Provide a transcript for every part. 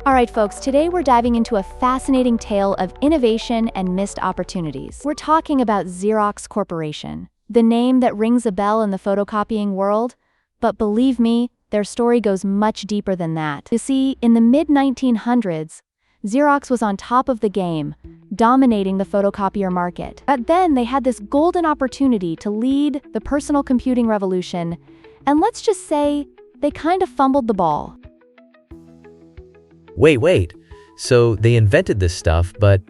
All right, folks, today we're diving into a fascinating tale of innovation and missed opportunities. We're talking about Xerox Corporation, the name that rings a bell in the photocopying world. But believe me, their story goes much deeper than that. You see, in the mid-1900s, Xerox was on top of the game, dominating the photocopier market. But then they had this golden opportunity to lead the personal computing revolution, and let's just say they kind of fumbled the ball. Wait. So they invented this stuff, but,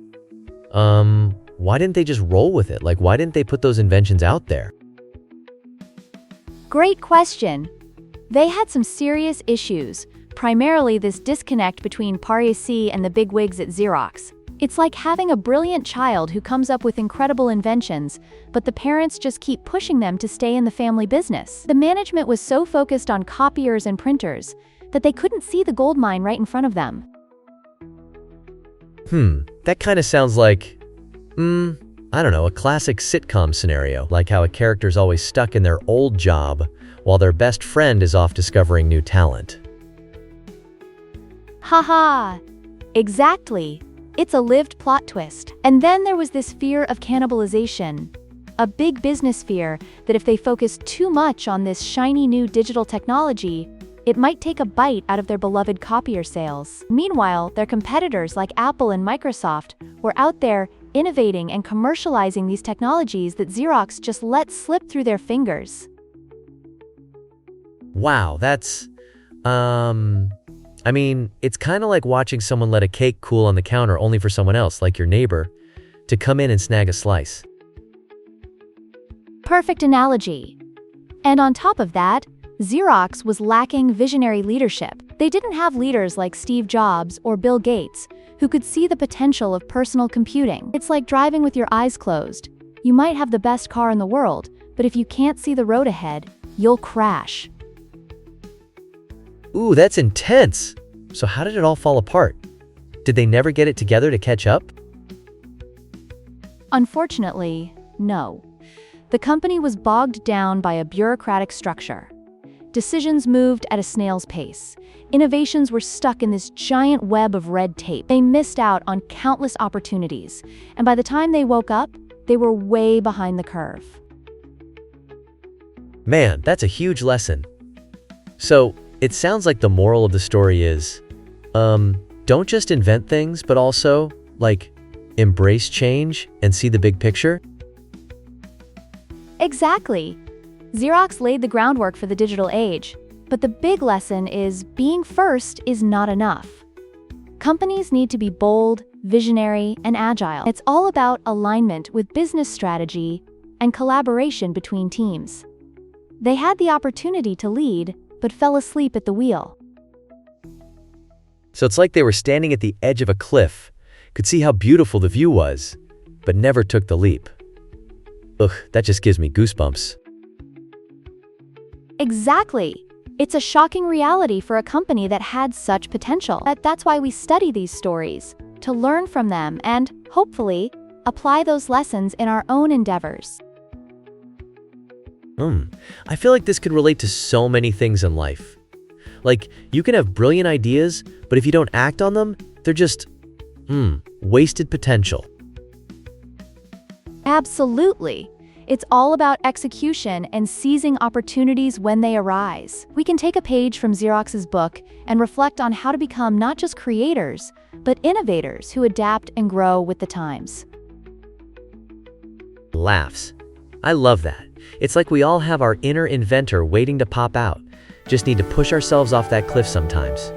why didn't they just roll with it? Like, why didn't they put those inventions out there? Great question. They had some serious issues, primarily this disconnect between Parisi and the bigwigs at Xerox. It's like having a brilliant child who comes up with incredible inventions, but the parents just keep pushing them to stay in the family business. The management was so focused on copiers and printers that they couldn't see the gold mine right in front of them. That kind of sounds like, I don't know, a classic sitcom scenario, like how a character's always stuck in their old job while their best friend is off discovering new talent. Haha! Exactly. It's a lived plot twist. And then there was this fear of cannibalization. A big business fear that if they focused too much on this shiny new digital technology, it might take a bite out of their beloved copier sales. Meanwhile, their competitors like Apple and Microsoft were out there innovating and commercializing these technologies that Xerox just let slip through their fingers. Wow, that's, it's kind of like watching someone let a cake cool on the counter only for someone else, like your neighbor, to come in and snag a slice. Perfect analogy. And on top of that, Xerox was lacking visionary leadership. They didn't have leaders like Steve Jobs or Bill Gates who could see the potential of personal computing. It's like driving with your eyes closed. You might have the best car in the world, but if you can't see the road ahead, you'll crash. Ooh, that's intense! So how did it all fall apart? Did they never get it together to catch up? Unfortunately, no. The company was bogged down by a bureaucratic structure. Decisions moved at a snail's pace. Innovations were stuck in this giant web of red tape. They missed out on countless opportunities, and by the time they woke up, they were way behind the curve. Man, that's a huge lesson. So, it sounds like the moral of the story is, don't just invent things, but also, embrace change and see the big picture? Exactly. Xerox laid the groundwork for the digital age, but the big lesson is being first is not enough. Companies need to be bold, visionary, and agile. It's all about alignment with business strategy and collaboration between teams. They had the opportunity to lead, but fell asleep at the wheel. So it's like they were standing at the edge of a cliff, could see how beautiful the view was, but never took the leap. Ugh, that just gives me goosebumps. Exactly. It's a shocking reality for a company that had such potential. That's why we study these stories, to learn from them and, hopefully, apply those lessons in our own endeavors. I feel like this could relate to so many things in life. Like, you can have brilliant ideas, but if you don't act on them, they're just, wasted potential. Absolutely. It's all about execution and seizing opportunities when they arise. We can take a page from Xerox's book and reflect on how to become not just creators, but innovators who adapt and grow with the times. Laughs. I love that. It's like we all have our inner inventor waiting to pop out. Just need to push ourselves off that cliff sometimes.